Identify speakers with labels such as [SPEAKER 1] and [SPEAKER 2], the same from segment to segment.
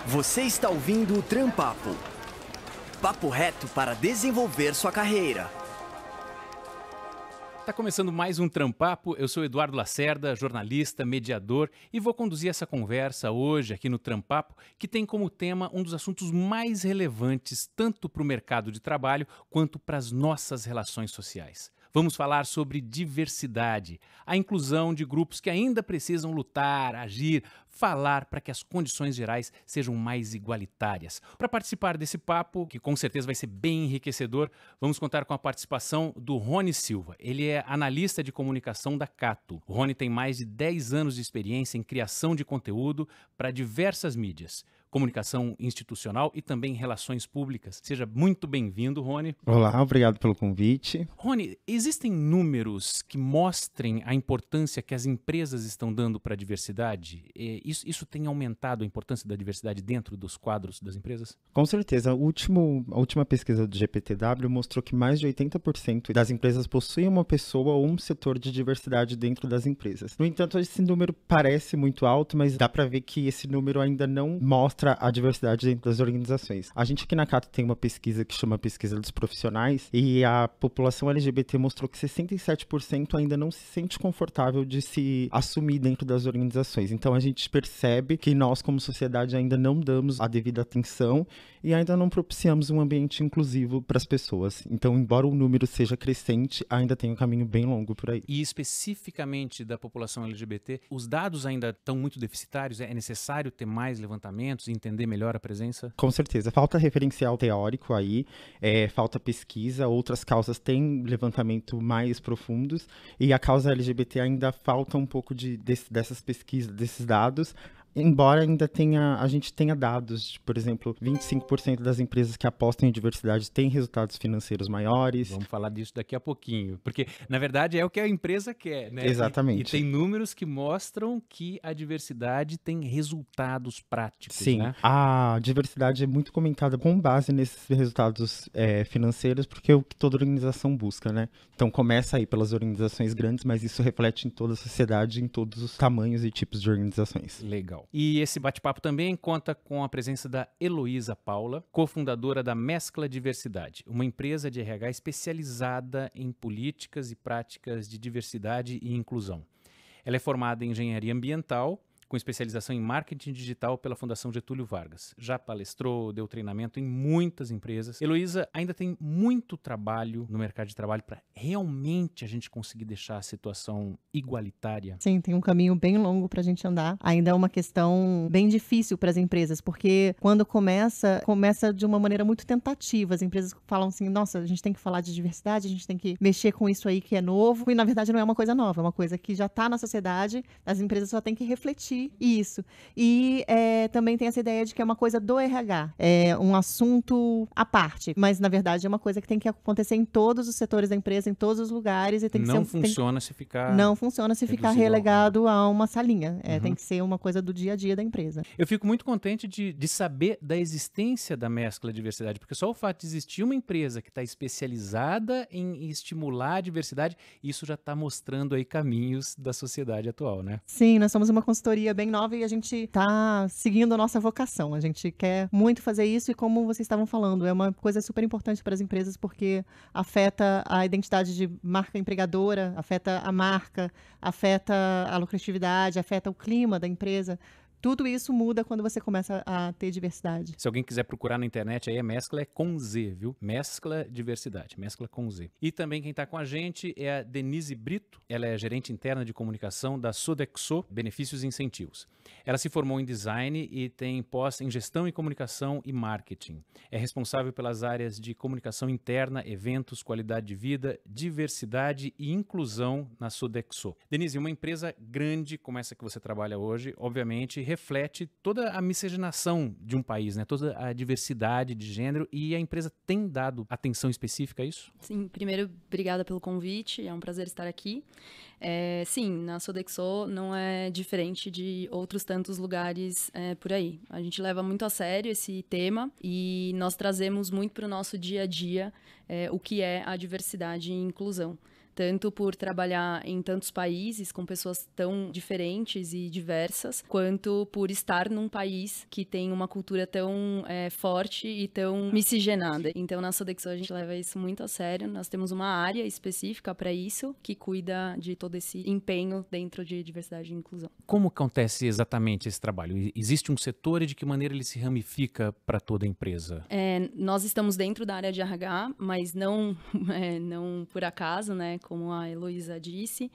[SPEAKER 1] Você está ouvindo o Trampapo. Papo reto para desenvolver sua carreira.
[SPEAKER 2] Tá começando mais um Trampapo. Eu sou Eduardo Lacerda, jornalista, mediador, e vou conduzir essa conversa hoje aqui no Trampapo, que tem como tema um dos assuntos mais relevantes tanto para o mercado de trabalho quanto para as nossas relações sociais. Vamos falar sobre diversidade, a inclusão de grupos que ainda precisam lutar, agir, falar para que as condições gerais sejam mais igualitárias. Para participar desse papo, que com certeza vai ser bem enriquecedor, vamos contar com a participação do Rony Silva. Ele é analista de comunicação da Cato. O Rony tem mais de 10 anos de experiência em criação de conteúdo para diversas mídias, comunicação institucional e também relações públicas. Seja muito bem-vindo, Rony.
[SPEAKER 3] Olá, obrigado pelo convite.
[SPEAKER 2] Rony, existem números que mostrem a importância que as empresas estão dando para a diversidade? Isso tem aumentado a importância da diversidade dentro dos quadros das empresas?
[SPEAKER 3] Com certeza. A última pesquisa do GPTW mostrou que mais de 80% das empresas possuem uma pessoa ou um setor de diversidade dentro das empresas. No entanto, esse número parece muito alto, mas dá para ver que esse número ainda não mostra a diversidade dentro das organizações. A gente aqui na Cato tem uma pesquisa que chama Pesquisa dos Profissionais e a população LGBT mostrou que 67% ainda não se sente confortável de se assumir dentro das organizações. Então a gente percebe que nós como sociedade ainda não damos a devida atenção e ainda não propiciamos um ambiente inclusivo para as pessoas. Então, embora o número seja crescente, ainda tem um caminho bem longo por aí.
[SPEAKER 2] E especificamente da população LGBT, os dados ainda estão muito deficitários? É necessário ter mais levantamentos e entender melhor a presença?
[SPEAKER 3] Com certeza. Falta referencial teórico aí, falta pesquisa, outras causas têm levantamento mais profundos e a causa LGBT ainda falta um pouco dessas pesquisas, desses dados. Embora ainda a gente tenha dados, por exemplo, 25% das empresas que apostam em diversidade têm resultados financeiros maiores.
[SPEAKER 2] Vamos falar disso daqui a pouquinho, porque na verdade é o que a empresa quer, né?
[SPEAKER 3] Exatamente.
[SPEAKER 2] E tem números que mostram que a diversidade tem resultados práticos,
[SPEAKER 3] Sim,
[SPEAKER 2] né?
[SPEAKER 3] A diversidade é muito comentada com base nesses resultados financeiros, porque é o que toda organização busca, né? Então começa aí pelas organizações grandes, mas isso reflete em toda a sociedade, em todos os tamanhos e tipos de organizações.
[SPEAKER 2] Legal. E esse bate-papo também conta com a presença da Heloísa Paula, cofundadora da Mescla Diversidade, uma empresa de RH especializada em políticas e práticas de diversidade e inclusão. Ela é formada em engenharia ambiental, com especialização em marketing digital pela Fundação Getúlio Vargas. Já palestrou, deu treinamento em muitas empresas. Heloísa, ainda tem muito trabalho no mercado de trabalho para realmente a gente conseguir deixar a situação igualitária?
[SPEAKER 4] Sim, tem um caminho bem longo para a gente andar. Ainda é uma questão bem difícil para as empresas, porque quando começa de uma maneira muito tentativa. As empresas falam assim, nossa, a gente tem que falar de diversidade, a gente tem que mexer com isso aí que é novo. E na verdade não é uma coisa nova, é uma coisa que já está na sociedade, as empresas só têm que refletir isso. E também tem essa ideia de que é uma coisa do RH, é um assunto à parte, mas na verdade é uma coisa que tem que acontecer em todos os setores da empresa, em todos os lugares. E tem que
[SPEAKER 2] Não
[SPEAKER 4] ser,
[SPEAKER 2] funciona se ficar...
[SPEAKER 4] Não funciona se ficar
[SPEAKER 2] reduzido
[SPEAKER 4] relegado a uma salinha.
[SPEAKER 2] Uhum.
[SPEAKER 4] Tem que ser uma coisa do dia a dia da empresa.
[SPEAKER 2] Eu fico muito contente de saber da existência da Mescla Diversidade, porque só o fato de existir uma empresa que está especializada em estimular a diversidade, isso já está mostrando aí caminhos da sociedade atual, né?
[SPEAKER 4] Sim, nós somos uma consultoria bem nova e a gente está seguindo a nossa vocação. A gente quer muito fazer isso e, como vocês estavam falando, é uma coisa super importante para as empresas porque afeta a identidade de marca empregadora, afeta a marca, afeta a lucratividade, afeta o clima da empresa. Tudo isso muda quando você começa a ter diversidade.
[SPEAKER 2] Se alguém quiser procurar na internet, aí a Mescla é com Z, viu? Mescla Diversidade, Mescla com Z. E também quem está com a gente é a Denise Brito. Ela é gerente interna de comunicação da Sodexo, Benefícios e Incentivos. Ela se formou em design e tem pós em gestão e comunicação e marketing. É responsável pelas áreas de comunicação interna, eventos, qualidade de vida, diversidade e inclusão na Sodexo. Denise, uma empresa grande como essa que você trabalha hoje, obviamente, reflete toda a miscigenação de um país, né? Toda a diversidade de gênero, e a empresa tem dado atenção específica a isso?
[SPEAKER 5] Sim, primeiro, obrigada pelo convite, é um prazer estar aqui. Sim, na Sodexo não é diferente de outros tantos lugares por aí. A gente leva muito a sério esse tema e nós trazemos muito para o nosso dia a dia o que é a diversidade e inclusão. tanto por trabalhar em tantos países com pessoas tão diferentes e diversas, quanto por estar num país que tem uma cultura tão forte e tão miscigenada. Então, na Sodexo, a gente leva isso muito a sério. Nós temos uma área específica para isso, que cuida de todo esse empenho dentro de diversidade e inclusão.
[SPEAKER 2] Como acontece exatamente esse trabalho? Existe um setor e de que maneira ele se ramifica para toda a empresa?
[SPEAKER 5] Nós estamos dentro da área de RH, mas não por acaso, né? Como a Heloísa disse,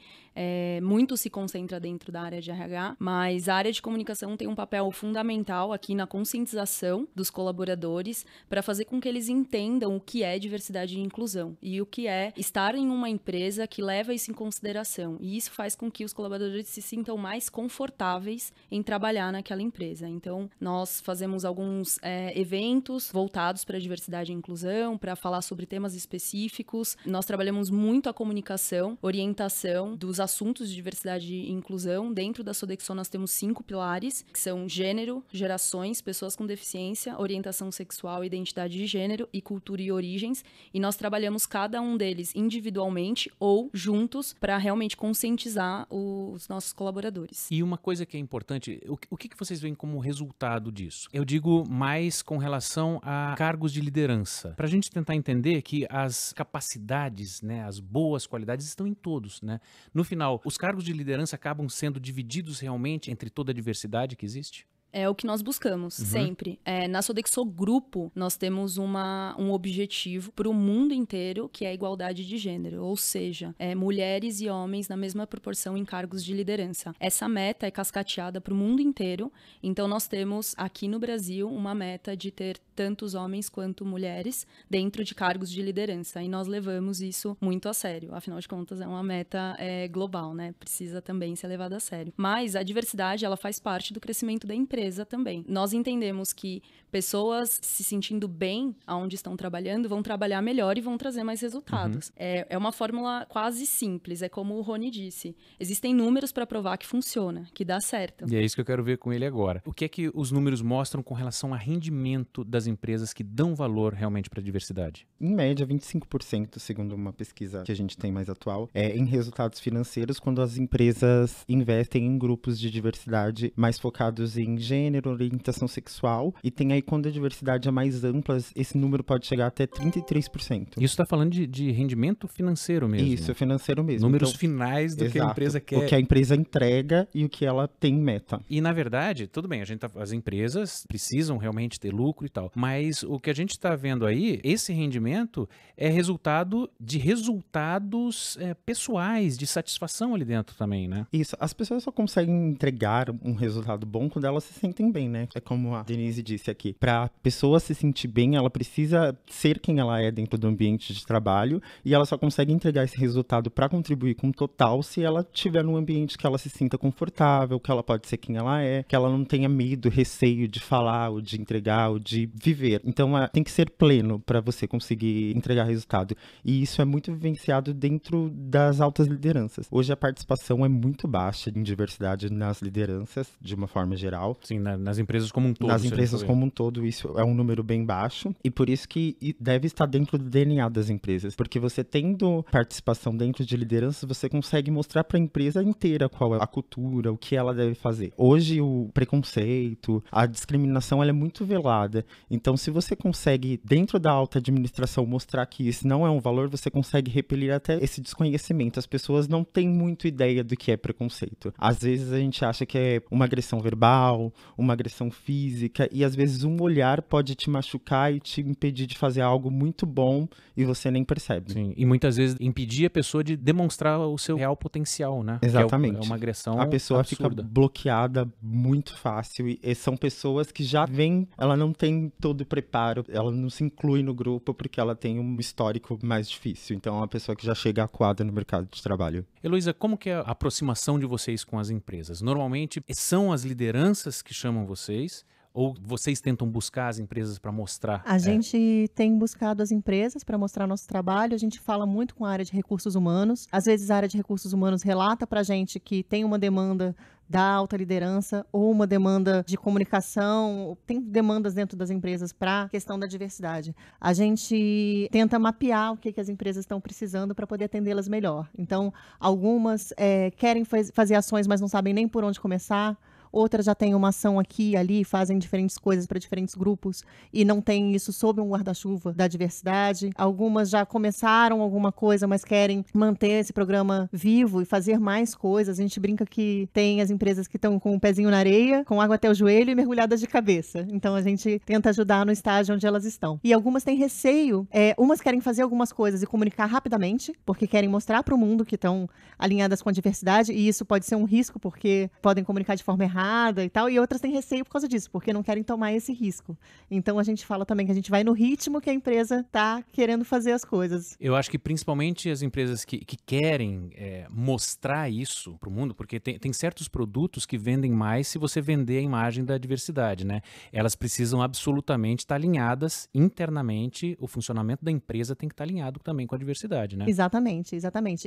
[SPEAKER 5] muito se concentra dentro da área de RH, mas a área de comunicação tem um papel fundamental aqui na conscientização dos colaboradores para fazer com que eles entendam o que é diversidade e inclusão e o que é estar em uma empresa que leva isso em consideração. E isso faz com que os colaboradores se sintam mais confortáveis em trabalhar naquela empresa. Então, nós fazemos alguns eventos voltados para a diversidade e inclusão, para falar sobre temas específicos. Nós trabalhamos muito a comunicação, orientação dos assuntos de diversidade e inclusão. Dentro da Sodexo, nós temos 5 pilares, que são gênero, gerações, pessoas com deficiência, orientação sexual, identidade de gênero e cultura e origens. E nós trabalhamos cada um deles individualmente ou juntos para realmente conscientizar os nossos colaboradores.
[SPEAKER 2] E uma coisa que é importante, o que vocês veem como resultado disso? Eu digo mais com relação a cargos de liderança. Para a gente tentar entender que as capacidades, né, as boas qualidades estão em todos, né? No final, os cargos de liderança acabam sendo divididos realmente entre toda a diversidade que existe?
[SPEAKER 5] É o que nós buscamos, sempre. Na Sodexo Grupo, nós temos um objetivo para o mundo inteiro, que é a igualdade de gênero. Ou seja, mulheres e homens na mesma proporção em cargos de liderança. Essa meta é cascateada para o mundo inteiro. Então, nós temos aqui no Brasil uma meta de ter tantos homens quanto mulheres dentro de cargos de liderança. E nós levamos isso muito a sério. Afinal de contas, é uma meta global, né? Precisa também ser levada a sério. Mas a diversidade, ela faz parte do crescimento da empresa também. Nós entendemos que pessoas se sentindo bem aonde estão trabalhando vão trabalhar melhor e vão trazer mais resultados. É uma fórmula quase simples, é como o Rony disse. Existem números para provar que funciona, que dá certo.
[SPEAKER 2] E é isso que eu quero ver com ele agora. O que é que os números mostram com relação a rendimento das empresas que dão valor realmente para a diversidade?
[SPEAKER 3] Em média, 25%, segundo uma pesquisa que a gente tem mais atual, em resultados financeiros quando as empresas investem em grupos de diversidade mais focados em gênero, orientação sexual, e tem aí quando a diversidade é mais ampla, esse número pode chegar até 33%.
[SPEAKER 2] Isso está falando de rendimento financeiro mesmo?
[SPEAKER 3] Isso, financeiro mesmo.
[SPEAKER 2] Números
[SPEAKER 3] então,
[SPEAKER 2] finais do que a empresa quer.
[SPEAKER 3] O que a empresa entrega e o que ela tem em meta.
[SPEAKER 2] E, na verdade, tudo bem, as empresas precisam realmente ter lucro e tal, mas o que a gente está vendo aí, esse rendimento é resultado de resultados pessoais, de satisfação ali dentro também, né?
[SPEAKER 3] Isso, as pessoas só conseguem entregar um resultado bom quando elas se sentem bem, né? É como a Denise disse aqui, para a pessoa se sentir bem, ela precisa ser quem ela é dentro do ambiente de trabalho e ela só consegue entregar esse resultado para contribuir com o total se ela estiver num ambiente que ela se sinta confortável, que ela pode ser quem ela é, que ela não tenha medo, receio de falar, ou de entregar, ou de viver. Então, tem que ser pleno para você conseguir entregar resultado. E isso é muito vivenciado dentro das altas lideranças. Hoje a participação é muito baixa em diversidade nas lideranças, de uma forma geral.
[SPEAKER 2] Sim, nas empresas como um todo.
[SPEAKER 3] Nas empresas como um todo, isso é um número bem baixo. E por isso que deve estar dentro do DNA das empresas. Porque você tendo participação dentro de lideranças, você consegue mostrar para a empresa inteira qual é a cultura, o que ela deve fazer. Hoje, o preconceito, a discriminação, ela é muito velada. Então, se você consegue, dentro da alta administração, mostrar que isso não é um valor, você consegue repelir até esse desconhecimento. As pessoas não têm muito ideia do que é preconceito. Às vezes, a gente acha que é uma agressão verbal, uma agressão física, e às vezes um olhar pode te machucar e te impedir de fazer algo muito bom e você nem percebe.
[SPEAKER 2] Sim, e muitas vezes impedir a pessoa de demonstrar o seu real potencial, né?
[SPEAKER 3] Exatamente.
[SPEAKER 2] Que é uma agressão
[SPEAKER 3] a pessoa
[SPEAKER 2] absurda.
[SPEAKER 3] Fica bloqueada muito fácil e são pessoas que já vêm, ela não tem todo o preparo, ela não se inclui no grupo porque ela tem um histórico mais difícil. Então é uma pessoa que já chega acuada no mercado de trabalho.
[SPEAKER 2] Heloísa, como que é a aproximação de vocês com as empresas? Normalmente são as lideranças que chamam vocês ou vocês tentam buscar as empresas para mostrar?
[SPEAKER 4] A gente tem buscado as empresas para mostrar nosso trabalho, a gente fala muito com a área de recursos humanos. Às vezes a área de recursos humanos relata para a gente que tem uma demanda da alta liderança ou uma demanda de comunicação. Tem demandas dentro das empresas para a questão da diversidade. A gente tenta mapear o que as empresas estão precisando para poder atendê-las melhor. Então, algumas querem fazer ações, mas não sabem nem por onde começar. Outras já têm uma ação aqui e ali, fazem diferentes coisas para diferentes grupos e não tem isso sob um guarda-chuva da diversidade. Algumas já começaram alguma coisa, mas querem manter esse programa vivo e fazer mais coisas. A gente brinca que tem as empresas que estão com o pezinho na areia, com água até o joelho e mergulhadas de cabeça. Então, a gente tenta ajudar no estágio onde elas estão. E algumas têm receio. Umas querem fazer algumas coisas e comunicar rapidamente, porque querem mostrar para o mundo que estão alinhadas com a diversidade, e isso pode ser um risco, porque podem comunicar de forma errada e tal, e outras têm receio por causa disso, porque não querem tomar esse risco. Então a gente fala também que a gente vai no ritmo que a empresa está querendo fazer as coisas.
[SPEAKER 2] Eu acho que principalmente as empresas que querem mostrar isso para o mundo, porque tem certos produtos que vendem mais se você vender a imagem da diversidade, né? Elas precisam absolutamente estar alinhadas internamente, o funcionamento da empresa tem que estar alinhado também com a diversidade, né?
[SPEAKER 4] Exatamente.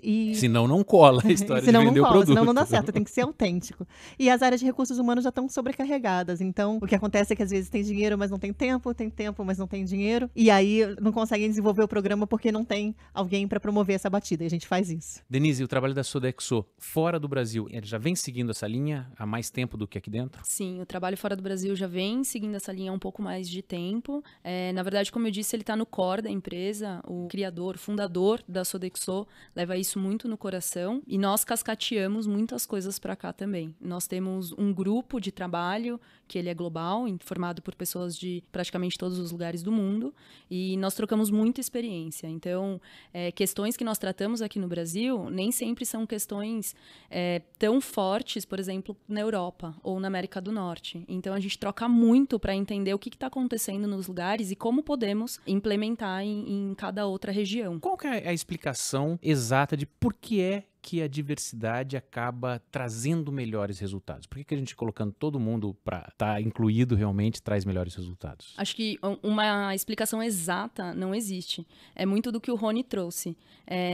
[SPEAKER 4] E...
[SPEAKER 2] Senão não cola a história de vender o produto.
[SPEAKER 4] Senão não dá certo, tem que ser autêntico. E as áreas de recursos humanos já estão sobrecarregadas. Então, o que acontece é que às vezes tem dinheiro, mas não tem tempo, mas não tem dinheiro. E aí não conseguem desenvolver o programa porque não tem alguém para promover essa batida. E a gente faz isso.
[SPEAKER 2] Denise, o trabalho da Sodexo fora do Brasil, ele já vem seguindo essa linha há mais tempo do que aqui dentro?
[SPEAKER 5] Sim, o trabalho fora do Brasil já vem seguindo essa linha há um pouco mais de tempo. Na verdade, como eu disse, ele está no core da empresa. O criador, fundador da Sodexo leva isso muito no coração. E nós cascateamos muitas coisas para cá também. Nós temos um grupo de trabalho, que ele é global, formado por pessoas de praticamente todos os lugares do mundo, e nós trocamos muita experiência. Então, questões que nós tratamos aqui no Brasil nem sempre são questões tão fortes, por exemplo, na Europa ou na América do Norte. Então, a gente troca muito para entender o que está acontecendo nos lugares e como podemos implementar em cada outra região.
[SPEAKER 2] Qual que é a explicação exata de por que a diversidade acaba trazendo melhores resultados? Por que a gente colocando todo mundo para estar incluído realmente traz melhores resultados?
[SPEAKER 5] Acho que uma explicação exata não existe. É muito do que o Rony trouxe.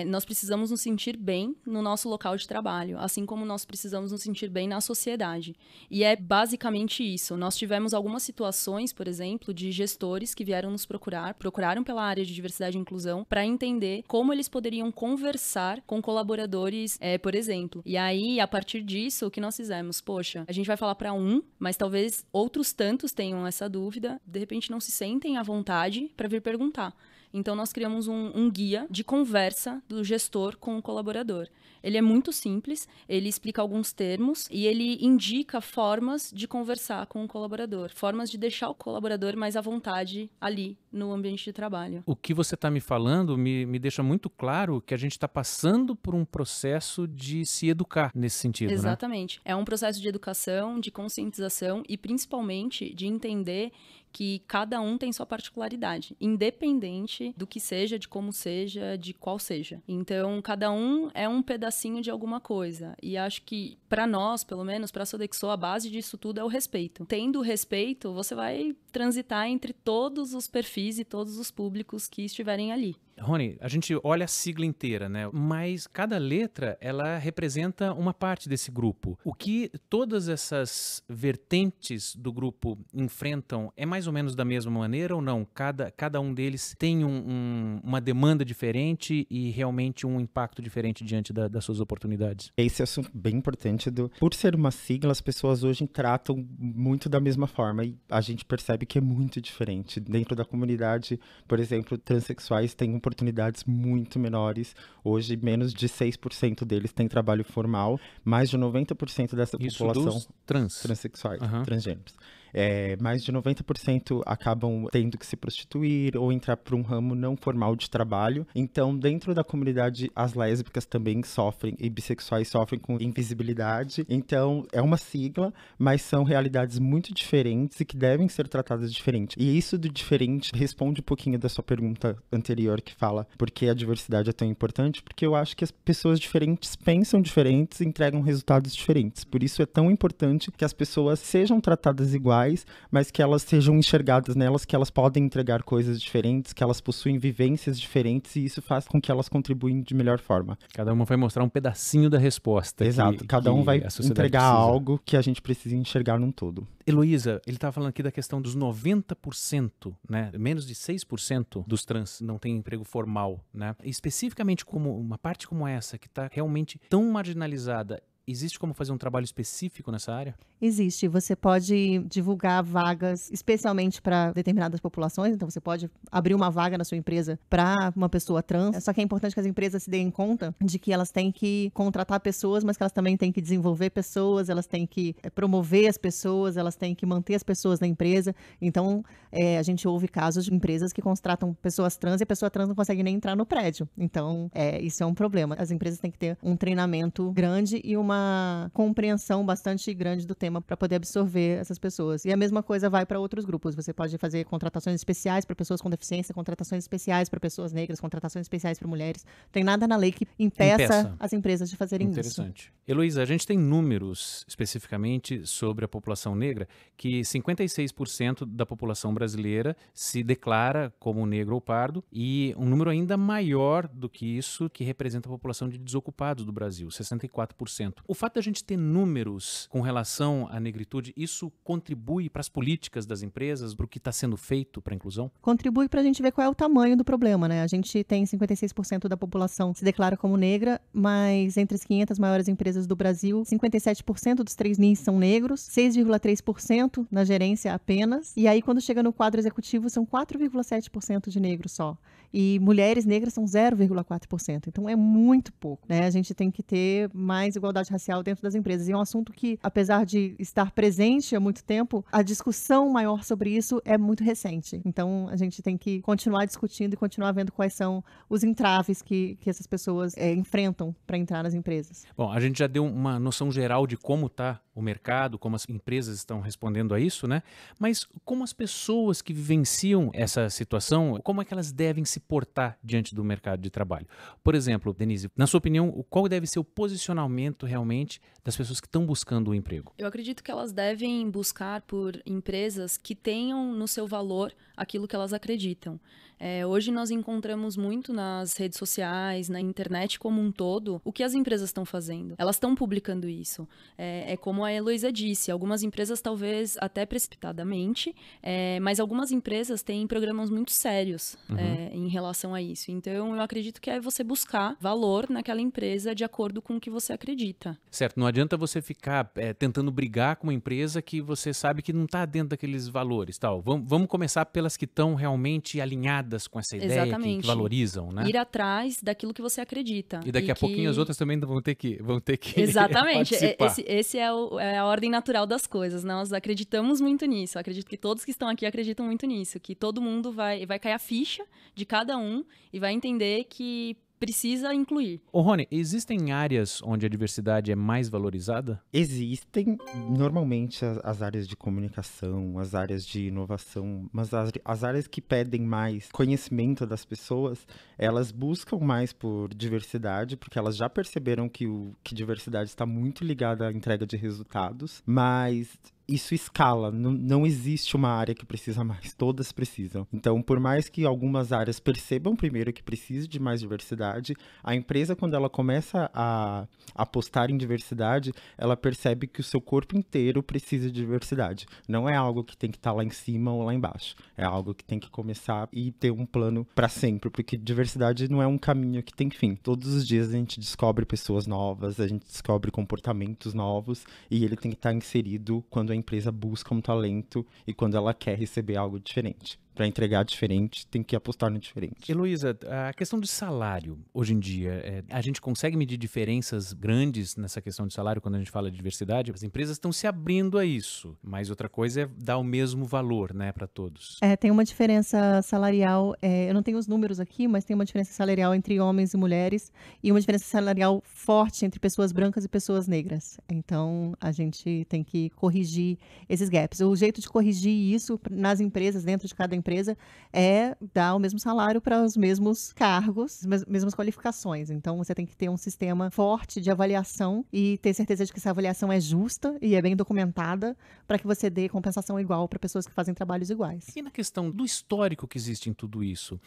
[SPEAKER 5] Nós precisamos nos sentir bem no nosso local de trabalho, assim como nós precisamos nos sentir bem na sociedade. E é basicamente isso. Nós tivemos algumas situações, por exemplo, de gestores que vieram nos procuraram pela área de diversidade e inclusão para entender como eles poderiam conversar com colaboradores, por exemplo. E aí, a partir disso, o que nós fizemos? Poxa, a gente vai falar para mas talvez outros tantos tenham essa dúvida, de repente não se sentem à vontade para vir perguntar. Então, nós criamos um guia de conversa do gestor com o colaborador. Ele é muito simples, ele explica alguns termos e ele indica formas de conversar com o colaborador, formas de deixar o colaborador mais à vontade ali no ambiente de trabalho.
[SPEAKER 2] O que você está me falando me deixa muito claro que a gente está passando por um processo de se educar nesse sentido,
[SPEAKER 5] Exatamente.
[SPEAKER 2] Né?
[SPEAKER 5] É um processo de educação, de conscientização e principalmente de entender que cada um tem sua particularidade, independente do que seja, de como seja, de qual seja. Então, cada um é um pedacinho de alguma coisa. E acho que, para nós, pelo menos, para a Sodexo, a base disso tudo é o respeito. Tendo respeito, você vai transitar entre todos os perfis e todos os públicos que estiverem ali.
[SPEAKER 2] Rony, a gente olha a sigla inteira, né? Mas cada letra, ela representa uma parte desse grupo. O que todas essas vertentes do grupo enfrentam é mais ou menos da mesma maneira ou não? Cada um deles tem uma demanda diferente e realmente um impacto diferente diante das suas oportunidades?
[SPEAKER 3] Esse assunto bem importante. Por ser uma sigla, as pessoas hoje tratam muito da mesma forma e a gente percebe que é muito diferente. Dentro da comunidade, por exemplo, transexuais têm oportunidades muito menores. Hoje, menos de 6% deles têm trabalho formal. Mais de 90% dessa população...
[SPEAKER 2] Dos
[SPEAKER 3] transexuais, transgêneros. Mais de 90% acabam tendo que se prostituir ou entrar para um ramo não formal de trabalho. Então, dentro da comunidade, as lésbicas também sofrem e bissexuais sofrem com invisibilidade. Então, é uma sigla, mas são realidades muito diferentes e que devem ser tratadas diferente. E isso do diferente responde um pouquinho da sua pergunta anterior, que fala por que a diversidade é tão importante, porque eu acho que as pessoas diferentes pensam diferentes e entregam resultados diferentes. Por isso é tão importante que as pessoas sejam tratadas iguais, mas que elas sejam enxergadas nelas, que elas podem entregar coisas diferentes, que elas possuem vivências diferentes, e isso faz com que elas contribuem de melhor forma.
[SPEAKER 2] Cada uma vai mostrar um pedacinho da resposta.
[SPEAKER 3] Exato, cada um vai entregar algo que a gente precisa enxergar num todo.
[SPEAKER 2] Heloísa, ele estava falando aqui da questão dos 90%, né? Menos de 6% dos trans não têm emprego formal, né? E especificamente como uma parte como essa, que está realmente tão marginalizada, existe como fazer um trabalho específico nessa área?
[SPEAKER 4] Existe. Você pode divulgar vagas especialmente para determinadas populações. Então, você pode abrir uma vaga na sua empresa para uma pessoa trans. Só que é importante que as empresas se deem conta de que elas têm que contratar pessoas, mas que elas também têm que desenvolver pessoas, elas têm que promover as pessoas, elas têm que manter as pessoas na empresa. Então, a gente ouve casos de empresas que contratam pessoas trans e a pessoa trans não consegue nem entrar no prédio. Então, isso é um problema. As empresas têm que ter um treinamento grande e uma compreensão bastante grande do tema para poder absorver essas pessoas. E a mesma coisa vai para outros grupos. Você pode fazer contratações especiais para pessoas com deficiência, contratações especiais para pessoas negras, contratações especiais para mulheres. Não tem nada na lei que impeça as empresas de fazerem isso.
[SPEAKER 2] Interessante. Heloísa, a gente tem números especificamente sobre a população negra, que 56% da população brasileira se declara como negro ou pardo, e um número ainda maior do que isso que representa a população de desocupados do Brasil, 64%. O fato de a gente ter números com relação à negritude, isso contribui para as políticas das empresas, para o que está sendo feito para a inclusão?
[SPEAKER 4] Contribui para a gente ver qual é o tamanho do problema, né? A gente tem 56% da população se declara como negra, mas entre as 500 maiores empresas do Brasil, 57% dos trainees são negros, 6,3% na gerência apenas, e aí quando chega no quadro executivo são 4,7% de negros só. E mulheres negras são 0,4%. Então é muito pouco, né? A gente tem que ter mais igualdade racial dentro das empresas. E é um assunto que, apesar de estar presente há muito tempo, a discussão maior sobre isso é muito recente. Então a gente tem que continuar discutindo e continuar vendo quais são os entraves que essas pessoas enfrentam para entrar nas empresas.
[SPEAKER 2] Bom, a gente já deu uma noção geral de como está o mercado, como as empresas estão respondendo a isso, né? Mas como as pessoas que vivenciam essa situação, como é que elas devem se portar diante do mercado de trabalho? Por exemplo, Denise, na sua opinião, qual deve ser o posicionamento realmente das pessoas que estão buscando o emprego?
[SPEAKER 5] Eu acredito que elas devem buscar por empresas que tenham no seu valor aquilo que elas acreditam. Hoje nós encontramos muito nas redes sociais, na internet como um todo, o que as empresas estão fazendo. Elas estão publicando isso. É como a Heloísa disse, algumas empresas talvez até precipitadamente, mas algumas empresas têm programas muito sérios em relação a isso. Então eu acredito que é você buscar valor naquela empresa de acordo com o que você acredita.
[SPEAKER 2] Certo, não adianta você ficar tentando brigar com uma empresa que você sabe que não está dentro daqueles valores. Tal. Vamos começar pelas que estão realmente alinhadas com essa ideia, que valorizam, né?
[SPEAKER 5] Ir atrás daquilo que você acredita.
[SPEAKER 2] E daqui a pouquinho as outras também vão ter que
[SPEAKER 5] Exatamente.
[SPEAKER 2] participar.
[SPEAKER 5] Esse é a ordem natural das coisas. Nós acreditamos muito nisso. Eu acredito que todos que estão aqui acreditam muito nisso. Que todo mundo vai cair a ficha de cada um e vai entender que precisa incluir.
[SPEAKER 2] Ô Rony, existem áreas onde a diversidade é mais valorizada?
[SPEAKER 3] Existem, normalmente, as áreas de comunicação, as áreas de inovação, mas as áreas que pedem mais conhecimento das pessoas, elas buscam mais por diversidade, porque elas já perceberam que diversidade está muito ligada à entrega de resultados, mas isso escala, não existe uma área que precisa mais, todas precisam. Então, por mais que algumas áreas percebam primeiro que precisa de mais diversidade, a empresa, quando ela começa a apostar em diversidade, ela percebe que o seu corpo inteiro precisa de diversidade. Não é algo que tem que estar lá em cima ou lá embaixo, é algo que tem que começar e ter um plano para sempre, porque diversidade não é um caminho que tem fim. Todos os dias a gente descobre pessoas novas, a gente descobre comportamentos novos, e ele tem que estar inserido quando a empresa busca um talento e quando ela quer receber algo diferente. Para entregar diferente, tem que apostar no diferente.
[SPEAKER 2] Heloísa, a questão de salário, hoje em dia, a gente consegue medir diferenças grandes nessa questão de salário quando a gente fala de diversidade? As empresas estão se abrindo a isso, mas outra coisa é dar o mesmo valor, né, para todos.
[SPEAKER 4] Tem uma diferença salarial, eu não tenho os números aqui, mas tem uma diferença salarial entre homens e mulheres e uma diferença salarial forte entre pessoas brancas e pessoas negras. Então, a gente tem que corrigir esses gaps. O jeito de corrigir isso nas empresas, dentro de cada empresa, empresa é dar o mesmo salário para os mesmos cargos, mesmas qualificações. Então, você tem que ter um sistema forte de avaliação e ter certeza de que essa avaliação é justa e é bem documentada para que você dê compensação igual para pessoas que fazem trabalhos iguais.
[SPEAKER 2] E na questão do histórico que existe em tudo isso,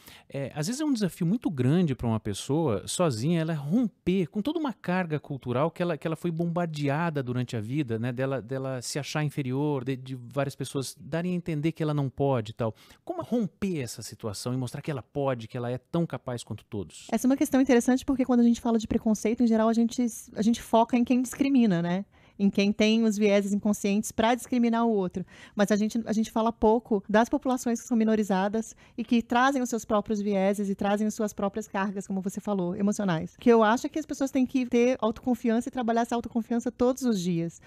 [SPEAKER 2] às vezes é um desafio muito grande para uma pessoa, sozinha, ela romper com toda uma carga cultural que ela foi bombardeada durante a vida, né? Dela se achar inferior, de várias pessoas darem a entender que ela não pode e tal. Como romper essa situação e mostrar que ela pode, que ela é tão capaz quanto todos?
[SPEAKER 4] Essa é uma questão interessante porque quando a gente fala de preconceito, em geral, a gente foca em quem discrimina, né? Em quem tem os vieses inconscientes para discriminar o outro. Mas a gente fala pouco das populações que são minorizadas e que trazem os seus próprios vieses e trazem as suas próprias cargas, como você falou, emocionais. Que eu acho que as pessoas têm que ter autoconfiança e trabalhar essa autoconfiança todos os dias.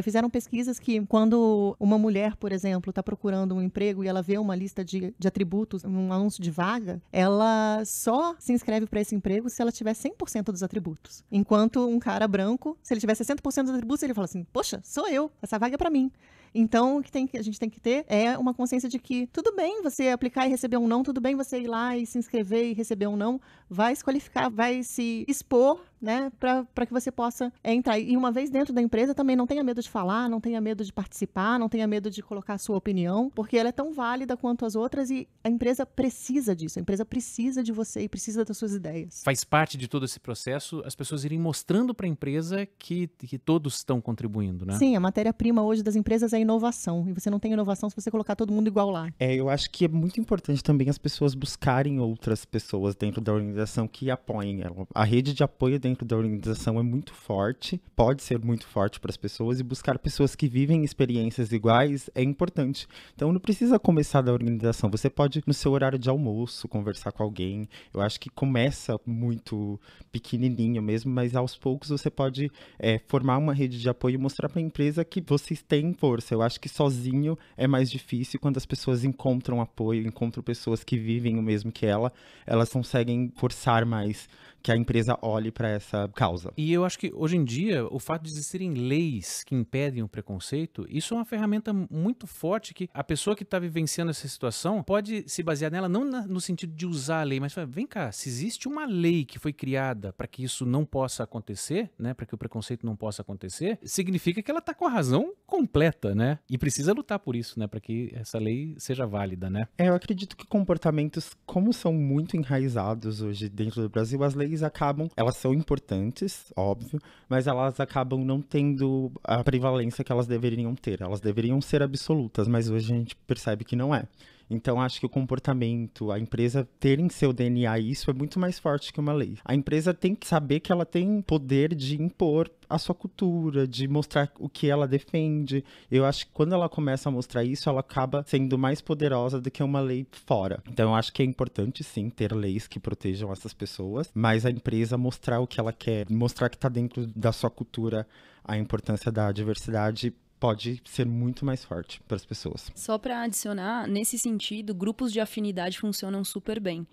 [SPEAKER 4] Fizeram pesquisas que quando uma mulher, por exemplo, está procurando um emprego e ela vê uma lista de atributos, um anúncio de vaga, ela só se inscreve para esse emprego se ela tiver 100% dos atributos. Enquanto um cara branco, se ele tiver 60% dos atributos, ele fala assim, poxa, sou eu, essa vaga é pra mim. Então, o que a gente tem que ter é uma consciência de que tudo bem você aplicar e receber um não, tudo bem você ir lá e se inscrever e receber um não, vai se qualificar, vai se expor, né, para que você possa entrar. E uma vez dentro da empresa, também não tenha medo de falar, não tenha medo de participar, não tenha medo de colocar a sua opinião, porque ela é tão válida quanto as outras e a empresa precisa disso, a empresa precisa de você e precisa das suas ideias.
[SPEAKER 2] Faz parte de todo esse processo as pessoas irem mostrando para a empresa que todos estão contribuindo, né?
[SPEAKER 4] Sim, a matéria-prima hoje das empresas é inovação, e você não tem inovação se você colocar todo mundo igual lá.
[SPEAKER 3] Eu acho que é muito importante também as pessoas buscarem outras pessoas dentro da organização que apoiem ela. A rede de apoio dentro da organização é muito forte, pode ser muito forte para as pessoas, e buscar pessoas que vivem experiências iguais é importante. Então não precisa começar da organização, você pode no seu horário de almoço conversar com alguém. Eu acho que começa muito pequenininho mesmo, mas aos poucos você pode formar uma rede de apoio e mostrar para a empresa que vocês têm força. Eu acho que sozinho é mais difícil. Quando as pessoas encontram apoio, encontram pessoas que vivem o mesmo que elas conseguem forçar mais que a empresa olhe para essa causa.
[SPEAKER 2] E eu acho que hoje em dia o fato de existirem leis que impedem o preconceito, isso é uma ferramenta muito forte que a pessoa que está vivenciando essa situação pode se basear nela, não no sentido de usar a lei, mas vem cá, se existe uma lei que foi criada para que isso não possa acontecer, né, para que o preconceito não possa acontecer, significa que ela está com a razão completa, né? E precisa lutar por isso, né, para que essa lei seja válida, né?
[SPEAKER 3] Eu acredito que comportamentos, como são muito enraizados hoje dentro do Brasil, as leis elas são importantes, óbvio, mas elas acabam não tendo a prevalência que elas deveriam ter. Elas deveriam ser absolutas, mas hoje a gente percebe que não é. Então, acho que o comportamento, a empresa ter em seu DNA isso é muito mais forte que uma lei. A empresa tem que saber que ela tem poder de impor a sua cultura, de mostrar o que ela defende. Eu acho que quando ela começa a mostrar isso, ela acaba sendo mais poderosa do que uma lei fora. Então, eu acho que é importante, sim, ter leis que protejam essas pessoas, mas a empresa mostrar o que ela quer, mostrar que está dentro da sua cultura a importância da diversidade, pode ser muito mais forte para as pessoas.
[SPEAKER 5] Só para adicionar, nesse sentido, grupos de afinidade funcionam super bem.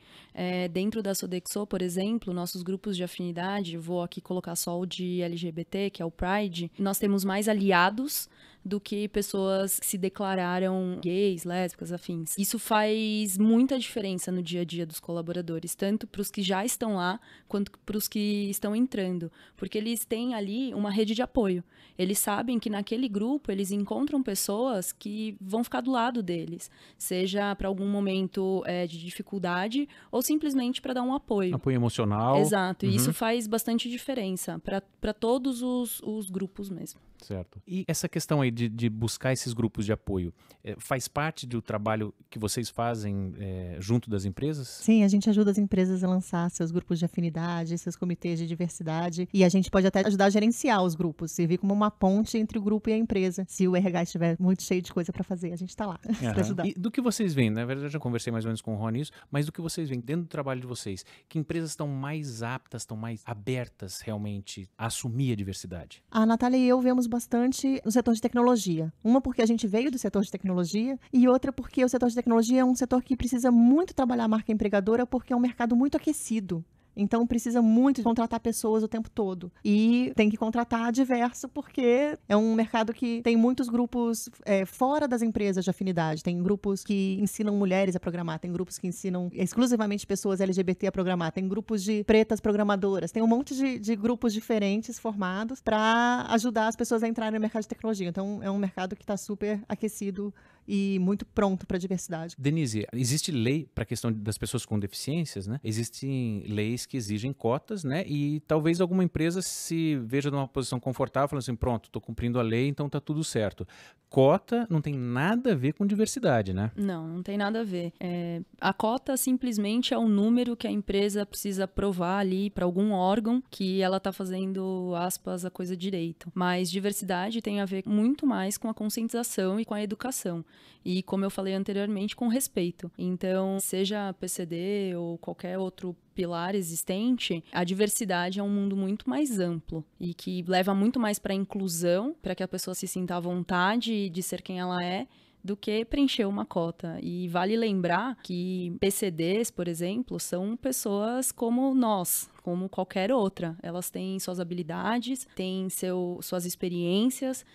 [SPEAKER 5] Dentro da Sodexo, por exemplo, nossos grupos de afinidade, vou aqui colocar só o de LGBT, que é o Pride, nós temos mais aliados do que pessoas que se declararam gays, lésbicas, afins. Isso faz muita diferença no dia a dia dos colaboradores, tanto para os que já estão lá, quanto para os que estão entrando, porque eles têm ali uma rede de apoio. Eles sabem que naquele grupo eles encontram pessoas que vão ficar do lado deles, seja para algum momento de dificuldade ou simplesmente para dar um apoio.
[SPEAKER 2] Apoio emocional.
[SPEAKER 5] Exato, e isso faz bastante diferença para todos os grupos mesmo.
[SPEAKER 2] Certo. E essa questão aí de buscar esses grupos de apoio, faz parte do trabalho que vocês fazem junto das empresas?
[SPEAKER 4] Sim, a gente ajuda as empresas a lançar seus grupos de afinidade, seus comitês de diversidade, e a gente pode até ajudar a gerenciar os grupos, servir como uma ponte entre o grupo e a empresa. Se o RH estiver muito cheio de coisa para fazer, a gente está lá para ajudar.
[SPEAKER 2] E do que vocês veem, na verdade eu já conversei mais ou menos com o Rony isso, mas do que vocês veem dentro do trabalho de vocês, que empresas estão mais aptas, estão mais abertas realmente a assumir a diversidade?
[SPEAKER 4] A Natália e eu vemos bastante no setor de tecnologia. Uma porque a gente veio do setor de tecnologia e outra porque o setor de tecnologia é um setor que precisa muito trabalhar a marca empregadora porque é um mercado muito aquecido. Então precisa muito de contratar pessoas o tempo todo. E tem que contratar diverso, porque é um mercado que tem muitos grupos fora das empresas de afinidade. Tem grupos que ensinam mulheres a programar, tem grupos que ensinam exclusivamente pessoas LGBT a programar, tem grupos de pretas programadoras, tem um monte de grupos diferentes formados para ajudar as pessoas a entrarem no mercado de tecnologia. Então é um mercado que está super aquecido e muito pronto para a diversidade.
[SPEAKER 2] Denise, existe lei para a questão das pessoas com deficiências, né? Existem leis que exigem cotas, né? E talvez alguma empresa se veja numa posição confortável, falando assim, pronto, estou cumprindo a lei, então está tudo certo. Cota não tem nada a ver com diversidade, né?
[SPEAKER 5] Não tem nada a ver. A cota simplesmente é o número que a empresa precisa provar ali para algum órgão que ela está fazendo, aspas, a coisa direito. Mas diversidade tem a ver muito mais com a conscientização e com a educação. E, como eu falei anteriormente, com respeito. Então, seja PCD ou qualquer outro pilar existente, a diversidade é um mundo muito mais amplo e que leva muito mais para a inclusão, para que a pessoa se sinta à vontade de ser quem ela é, do que preencher uma cota. E vale lembrar que PCDs, por exemplo, são pessoas como nós, como qualquer outra. Elas têm suas habilidades, têm suas experiências,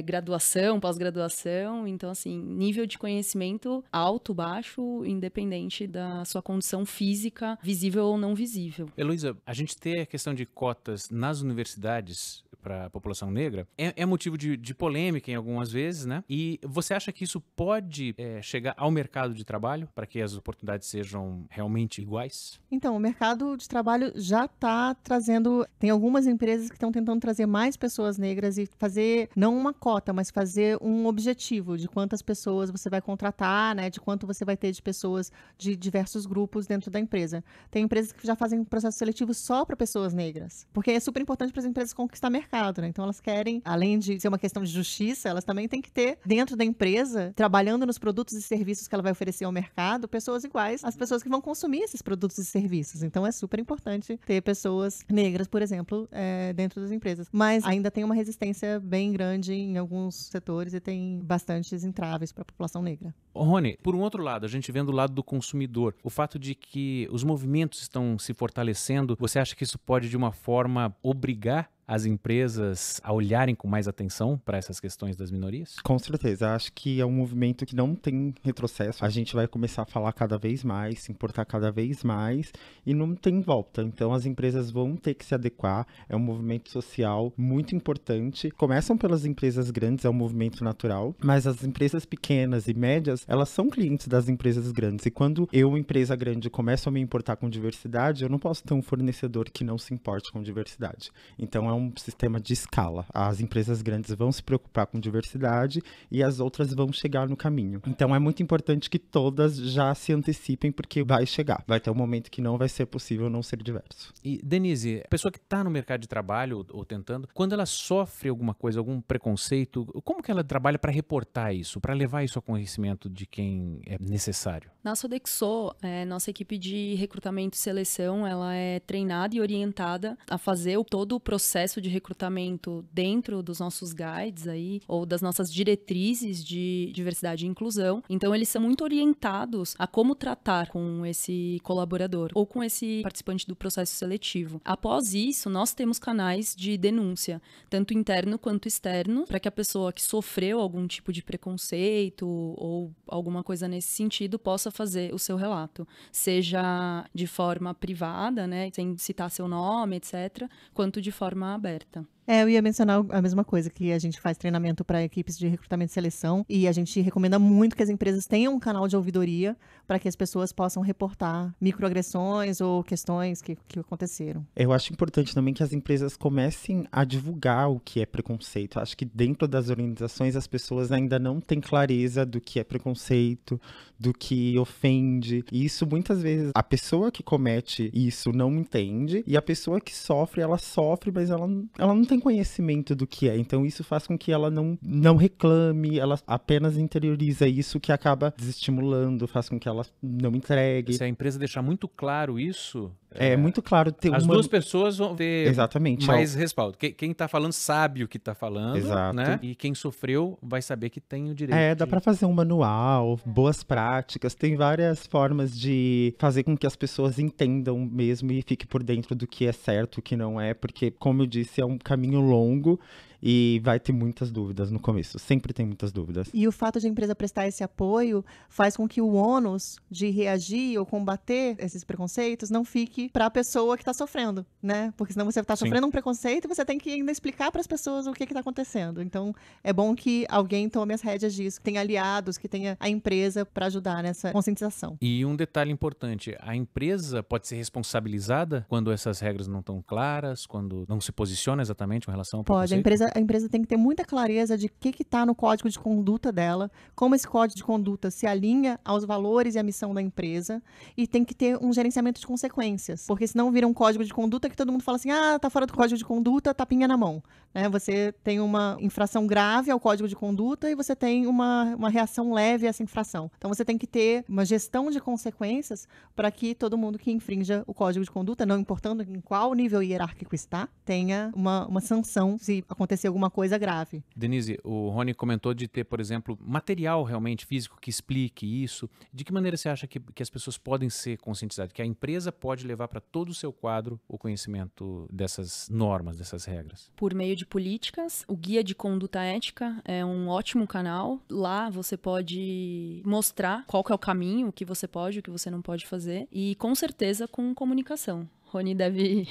[SPEAKER 5] graduação, pós-graduação. Então, assim, nível de conhecimento alto, baixo, independente da sua condição física, visível ou não visível.
[SPEAKER 2] Heloísa, a gente ter a questão de cotas nas universidades para a população negra é motivo de polêmica em algumas vezes, né? E você acha que isso pode chegar ao mercado de trabalho para que as oportunidades sejam realmente iguais?
[SPEAKER 4] Então, o mercado de trabalho já está trazendo... Tem algumas empresas que estão tentando trazer mais pessoas negras e fazer, não uma cota, mas fazer um objetivo de quantas pessoas você vai contratar, né? De quanto você vai ter de pessoas de diversos grupos dentro da empresa. Tem empresas que já fazem um processo seletivo só para pessoas negras, porque é super importante para as empresas conquistar mercado. Né? Então elas querem, além de ser uma questão de justiça, elas também têm que ter dentro da empresa, trabalhando nos produtos e serviços que ela vai oferecer ao mercado, pessoas iguais às pessoas que vão consumir esses produtos e serviços. Então é super importante ter pessoas negras, por exemplo, dentro das empresas. Mas ainda tem uma resistência bem grande em alguns setores e tem bastantes entraves para a população negra.
[SPEAKER 2] Rony, por um outro lado, a gente vendo o lado do consumidor, o fato de que os movimentos estão se fortalecendo, você acha que isso pode de uma forma obrigar as empresas a olharem com mais atenção para essas questões das minorias?
[SPEAKER 3] Com certeza, acho que é um movimento que não tem retrocesso. A gente vai começar a falar cada vez mais, se importar cada vez mais e não tem volta. Então as empresas vão ter que se adequar. É um movimento social muito importante. Começam pelas empresas grandes, é um movimento natural, mas as empresas pequenas e médias, elas são clientes das empresas grandes. E quando eu, empresa grande, começo a me importar com diversidade, eu não posso ter um fornecedor que não se importe com diversidade. Então é um sistema de escala. As empresas grandes vão se preocupar com diversidade e as outras vão chegar no caminho. Então é muito importante que todas já se antecipem, porque vai chegar. Vai ter um momento que não vai ser possível não ser diverso.
[SPEAKER 2] E, Denise, a pessoa que está no mercado de trabalho ou tentando, quando ela sofre alguma coisa, algum preconceito, como que ela trabalha para reportar isso, para levar isso ao conhecimento de quem é necessário?
[SPEAKER 5] Na Sodexo, nossa equipe de recrutamento e seleção, ela é treinada e orientada a fazer todo o processo de recrutamento dentro dos nossos guides aí, ou das nossas diretrizes de diversidade e inclusão. Então, eles são muito orientados a como tratar com esse colaborador ou com esse participante do processo seletivo. Após isso, nós temos canais de denúncia, tanto interno quanto externo, para que a pessoa que sofreu algum tipo de preconceito ou alguma coisa nesse sentido possa fazer o seu relato, seja de forma privada, né, sem citar seu nome, etc., quanto de forma aberta.
[SPEAKER 4] Eu ia mencionar a mesma coisa, que a gente faz treinamento para equipes de recrutamento e seleção e a gente recomenda muito que as empresas tenham um canal de ouvidoria para que as pessoas possam reportar microagressões ou questões que aconteceram.
[SPEAKER 3] Eu acho importante também que as empresas comecem a divulgar o que é preconceito. Acho que dentro das organizações as pessoas ainda não têm clareza do que é preconceito, do que ofende. E isso muitas vezes a pessoa que comete isso não entende e a pessoa que sofre, ela sofre, mas ela não tem conhecimento do que é, então isso faz com que ela não reclame, ela apenas interioriza isso, que acaba desestimulando, faz com que ela não entregue.
[SPEAKER 2] Se a empresa deixar muito claro isso,
[SPEAKER 3] É muito claro ter
[SPEAKER 2] As duas pessoas vão ter
[SPEAKER 3] Exatamente.
[SPEAKER 2] mais respaldo. Quem tá falando sabe o que tá falando,
[SPEAKER 3] Exato.
[SPEAKER 2] né? E quem sofreu vai saber que tem o direito.
[SPEAKER 3] Dá pra fazer um manual, boas práticas, tem várias formas de fazer com que as pessoas entendam mesmo e fiquem por dentro do que é certo, o que não é, porque, como eu disse, é um caminho longo e vai ter muitas dúvidas no começo, sempre tem muitas dúvidas.
[SPEAKER 4] E o fato de a empresa prestar esse apoio faz com que o ônus de reagir ou combater esses preconceitos não fique para a pessoa que está sofrendo, né? Porque senão você está sofrendo um preconceito e você tem que ainda explicar para as pessoas o que está acontecendo. Então, é bom que alguém tome as rédeas disso, que tenha aliados, que tenha a empresa para ajudar nessa conscientização.
[SPEAKER 2] E um detalhe importante, a empresa pode ser responsabilizada quando essas regras não estão claras, quando não se posiciona exatamente com relação ao
[SPEAKER 4] preconceito?
[SPEAKER 2] Pode,
[SPEAKER 4] a empresa tem que ter muita clareza de o que está no código de conduta dela, como esse código de conduta se alinha aos valores e à missão da empresa, e tem que ter um gerenciamento de consequências, porque senão vira um código de conduta que todo mundo fala assim, tá fora do código de conduta, tapinha na mão. Né? Você tem uma infração grave ao código de conduta e você tem uma reação leve a essa infração. Então você tem que ter uma gestão de consequências para que todo mundo que infrinja o código de conduta, não importando em qual nível hierárquico está, tenha uma sanção se acontecer alguma coisa grave.
[SPEAKER 2] Denise, o Rony comentou de ter, por exemplo, material realmente físico que explique isso. De que maneira você acha que as pessoas podem ser conscientizadas? Que a empresa pode levar para todo o seu quadro o conhecimento dessas normas, dessas regras?
[SPEAKER 5] Por meio de políticas, o Guia de Conduta Ética é um ótimo canal. Lá você pode mostrar qual que é o caminho, o que você pode, o que você não pode fazer. E com certeza com comunicação. Rony deve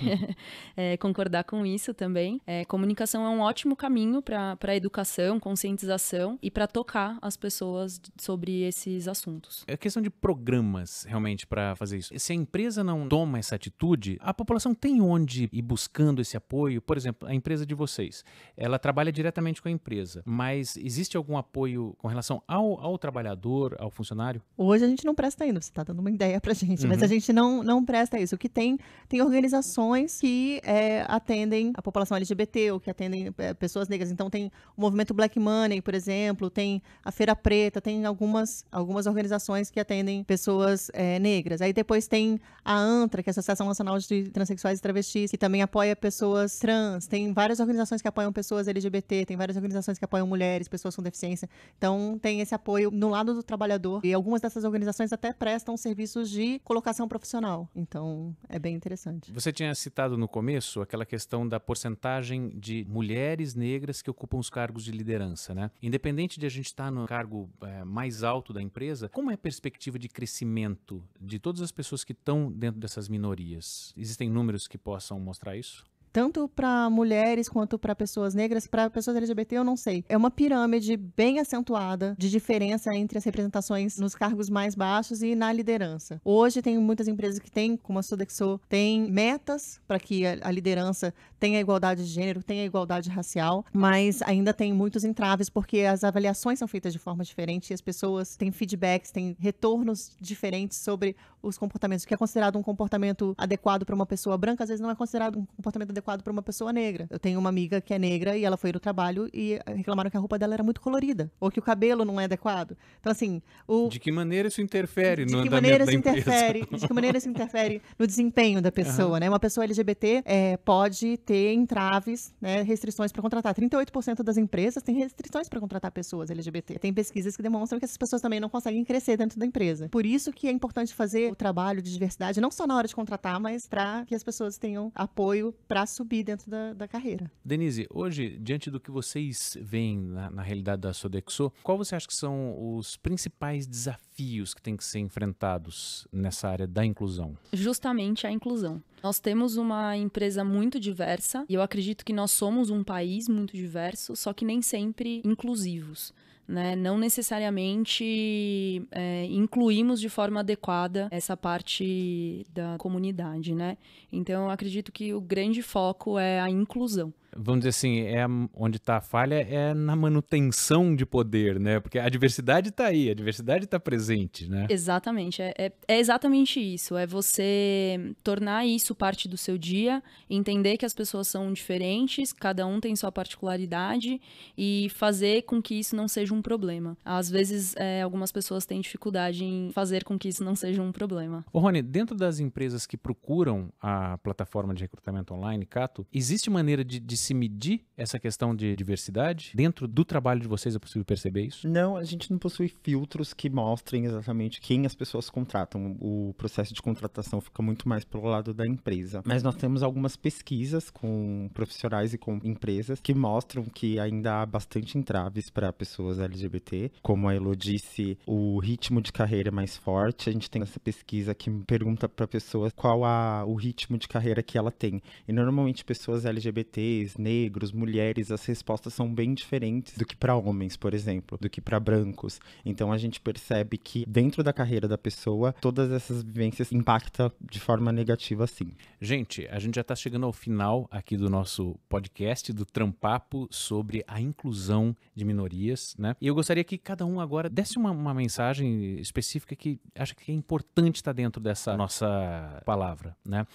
[SPEAKER 5] concordar com isso também. Comunicação é um ótimo caminho para a educação, conscientização e para tocar as pessoas sobre esses assuntos.
[SPEAKER 2] É questão de programas, realmente, para fazer isso. Se a empresa não toma essa atitude, a população tem onde ir buscando esse apoio? Por exemplo, a empresa de vocês, ela trabalha diretamente com a empresa, mas existe algum apoio com relação ao trabalhador, ao funcionário?
[SPEAKER 4] Hoje a gente não presta ainda, você está dando uma ideia pra gente, mas a gente não presta isso. O que tem organizações que atendem a população LGBT ou que atendem pessoas negras. Então tem o movimento Black Money, por exemplo, tem a Feira Preta, tem algumas organizações que atendem pessoas negras. Aí depois tem a ANTRA, que é a Associação Nacional de Transsexuais e Travestis, que também apoia pessoas trans. Tem várias organizações que apoiam pessoas LGBT, tem várias organizações que apoiam mulheres, pessoas com deficiência. Então tem esse apoio no lado do trabalhador. E algumas dessas organizações até prestam serviços de colocação profissional. Então é bem interessante.
[SPEAKER 2] Você tinha citado no começo aquela questão da porcentagem de mulheres negras que ocupam os cargos de liderança, né? Independente de a gente estar no cargo mais alto da empresa, como é a perspectiva de crescimento de todas as pessoas que estão dentro dessas minorias? Existem números que possam mostrar isso?
[SPEAKER 4] Tanto para mulheres quanto para pessoas negras, para pessoas LGBT eu não sei. É uma pirâmide bem acentuada de diferença entre as representações nos cargos mais baixos e na liderança. Hoje tem muitas empresas que têm, como a Sodexo, tem metas para que a liderança tenha igualdade de gênero, tenha igualdade racial, mas ainda tem muitos entraves porque as avaliações são feitas de forma diferente e as pessoas têm feedbacks, têm retornos diferentes sobre os comportamentos. O que é considerado um comportamento adequado para uma pessoa branca, às vezes não é considerado um comportamento adequado para uma pessoa negra. Eu tenho uma amiga que é negra e ela foi no trabalho e reclamaram que a roupa dela era muito colorida ou que o cabelo não é adequado. Então, assim...
[SPEAKER 2] De que maneira isso interfere no andamento da
[SPEAKER 4] empresa? De que maneira isso interfere no desempenho da pessoa, né? Uma pessoa LGBT pode ter entraves, né, restrições para contratar. 38% das empresas têm restrições para contratar pessoas LGBT. Tem pesquisas que demonstram que essas pessoas também não conseguem crescer dentro da empresa. Por isso que é importante fazer o trabalho de diversidade, não só na hora de contratar, mas para que as pessoas tenham apoio para subir dentro da carreira.
[SPEAKER 2] Denise, hoje, diante do que vocês veem na realidade da Sodexo, qual você acha que são os principais desafios que têm que ser enfrentados nessa área da inclusão? Justamente a inclusão.
[SPEAKER 5] Nós temos uma empresa muito diversa e eu acredito que nós somos um país muito diverso, só que nem sempre inclusivos. Né? Não necessariamente incluímos de forma adequada essa parte da comunidade, né? Então, eu acredito que o grande foco é a inclusão.
[SPEAKER 2] vamos dizer assim, onde está a falha é na manutenção de poder, né? Porque a diversidade está aí, a diversidade está presente, né?
[SPEAKER 5] Exatamente, é exatamente isso, é você tornar isso parte do seu dia, entender que as pessoas são diferentes, cada um tem sua particularidade e fazer com que isso não seja um problema. Às vezes, algumas pessoas têm dificuldade em fazer com que isso não seja um problema.
[SPEAKER 2] Ô Rony, dentro das empresas que procuram a plataforma de recrutamento online, Cato, existe maneira de se medir essa questão de diversidade? Dentro do trabalho de vocês é possível perceber isso?
[SPEAKER 3] Não, a gente não possui filtros que mostrem exatamente quem as pessoas contratam. O processo de contratação fica muito mais pelo lado da empresa. Mas nós temos algumas pesquisas com profissionais e com empresas que mostram que ainda há bastante entraves para pessoas LGBT. Como a Elo disse, o ritmo de carreira é mais forte. A gente tem essa pesquisa que pergunta para pessoas qual o ritmo de carreira que ela tem. E normalmente pessoas LGBTs, negros, mulheres, as respostas são bem diferentes do que para homens, por exemplo, do que para brancos. Então a gente percebe que dentro da carreira da pessoa, todas essas vivências impactam de forma negativa, sim.
[SPEAKER 2] Gente, a gente já está chegando ao final aqui do nosso podcast, do Trampapo, sobre a inclusão de minorias, né? E eu gostaria que cada um agora desse uma mensagem específica que acha que é importante estar dentro dessa nossa palavra, né?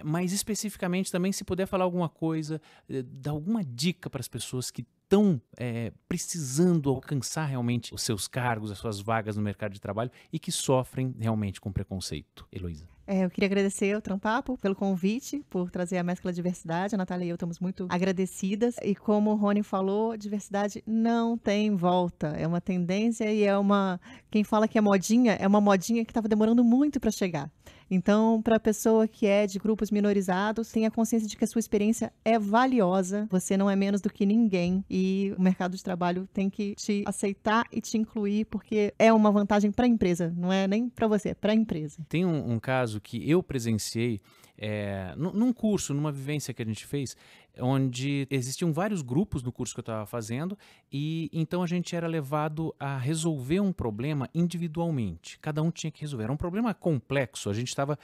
[SPEAKER 2] Mas especificamente também, se puder falar alguma coisa, dar alguma dica para as pessoas que estão precisando alcançar realmente os seus cargos, as suas vagas no mercado de trabalho e que sofrem realmente com preconceito. Heloísa.
[SPEAKER 4] Eu queria agradecer ao Trampapo pelo convite, por trazer a mescla diversidade. A Natália e eu estamos muito agradecidas. E como o Rony falou, diversidade não tem volta. É uma tendência e quem fala que é uma modinha que estava demorando muito para chegar. Então, para a pessoa que é de grupos minorizados, tenha consciência de que a sua experiência é valiosa, você não é menos do que ninguém e o mercado de trabalho tem que te aceitar e te incluir porque é uma vantagem para a empresa, não é nem para você, é para a empresa.
[SPEAKER 2] Tem um caso que eu presenciei num curso, numa vivência que a gente fez, onde existiam vários grupos no curso que eu estava fazendo e então a gente era levado a resolver um problema individualmente. Cada um tinha que resolver. Era um problema complexo. A gente estava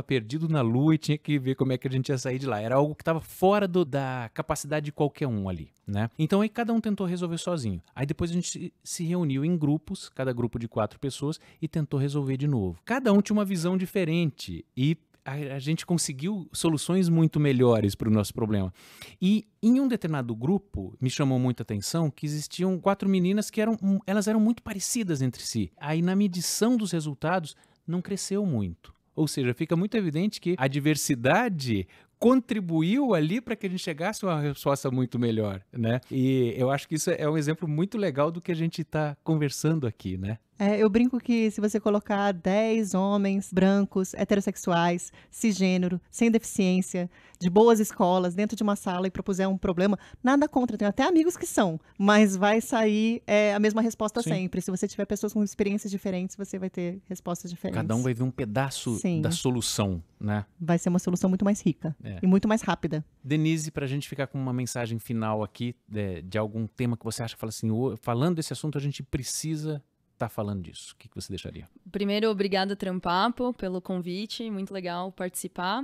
[SPEAKER 2] perdido na lua e tinha que ver como é que a gente ia sair de lá. Era algo que estava fora da capacidade de qualquer um ali, né? Então aí cada um tentou resolver sozinho. Aí depois a gente se reuniu em grupos, cada grupo de 4 pessoas e tentou resolver de novo. Cada um tinha uma visão diferente e a gente conseguiu soluções muito melhores para o nosso problema. E em um determinado grupo, me chamou muita atenção que existiam 4 meninas que elas eram muito parecidas entre si. Aí na medição dos resultados não cresceu muito. Ou seja, fica muito evidente que a diversidade contribuiu ali para que a gente chegasse a uma resposta muito melhor, né? E eu acho que isso é um exemplo muito legal do que a gente está conversando aqui, né?
[SPEAKER 4] Eu brinco que se você colocar 10 homens brancos, heterossexuais, cisgênero, sem deficiência, de boas escolas, dentro de uma sala e propuser um problema, nada contra, tem até amigos que são, mas vai sair a mesma resposta sempre. Se você tiver pessoas com experiências diferentes, você vai ter respostas diferentes.
[SPEAKER 2] Cada um vai ver um pedaço da solução, né?
[SPEAKER 4] Vai ser uma solução muito mais rica e muito mais rápida.
[SPEAKER 2] Denise, para a gente ficar com uma mensagem final aqui de algum tema que você acha, fala assim, falando desse assunto, a gente precisa tá falando disso. O que você deixaria?
[SPEAKER 5] Primeiro, obrigada, Trampapo, pelo convite. Muito legal participar.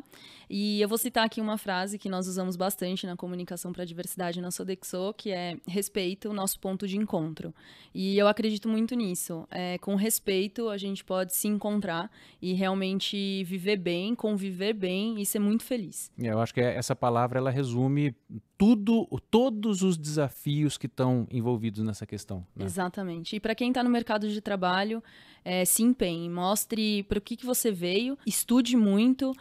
[SPEAKER 5] E eu vou citar aqui uma frase que nós usamos bastante na comunicação para a diversidade na Sodexo, que é respeito, nosso ponto de encontro. E eu acredito muito nisso. Com respeito, a gente pode se encontrar e realmente viver bem, conviver bem e ser muito feliz.
[SPEAKER 2] Eu acho que essa palavra, ela resume todos os desafios que estão envolvidos nessa questão, né?
[SPEAKER 5] Exatamente. E para quem está no mercado de trabalho, se empenhe, mostre para o que você veio, estude muito.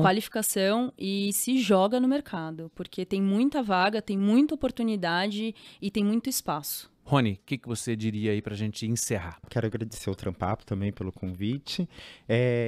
[SPEAKER 5] Qualificação e se joga no mercado, porque tem muita vaga, tem muita oportunidade e tem muito espaço.
[SPEAKER 2] Rony, o que você diria aí pra gente encerrar?
[SPEAKER 3] Quero agradecer o Trampapo também pelo convite.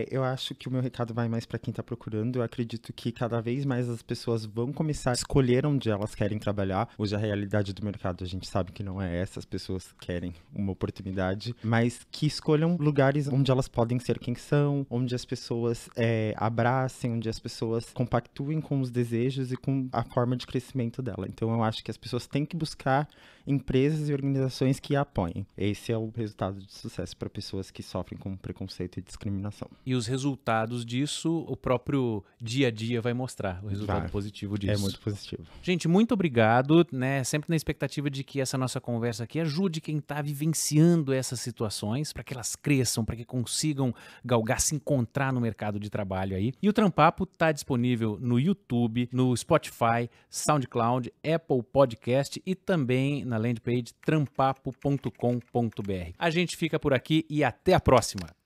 [SPEAKER 3] Eu acho que o meu recado vai mais para quem está procurando. Eu acredito que cada vez mais as pessoas vão começar a escolher onde elas querem trabalhar. Hoje a realidade do mercado a gente sabe que não é essa. As pessoas querem uma oportunidade, mas que escolham lugares onde elas podem ser quem são, onde as pessoas abracem, onde as pessoas compactuem com os desejos e com a forma de crescimento dela. Então eu acho que as pessoas têm que buscar empresas e organizações organizações que a apoiem. Esse é o resultado de sucesso para pessoas que sofrem com preconceito e discriminação.
[SPEAKER 2] E os resultados disso, o próprio dia a dia vai mostrar, o resultado positivo disso.
[SPEAKER 3] É muito positivo.
[SPEAKER 2] Gente, muito obrigado, né? Sempre na expectativa de que essa nossa conversa aqui ajude quem está vivenciando essas situações, para que elas cresçam, para que consigam galgar, se encontrar no mercado de trabalho aí. E o Trampapo está disponível no YouTube, no Spotify, SoundCloud, Apple Podcast e também na landing page trampapo.com.br. A gente fica por aqui e até a próxima!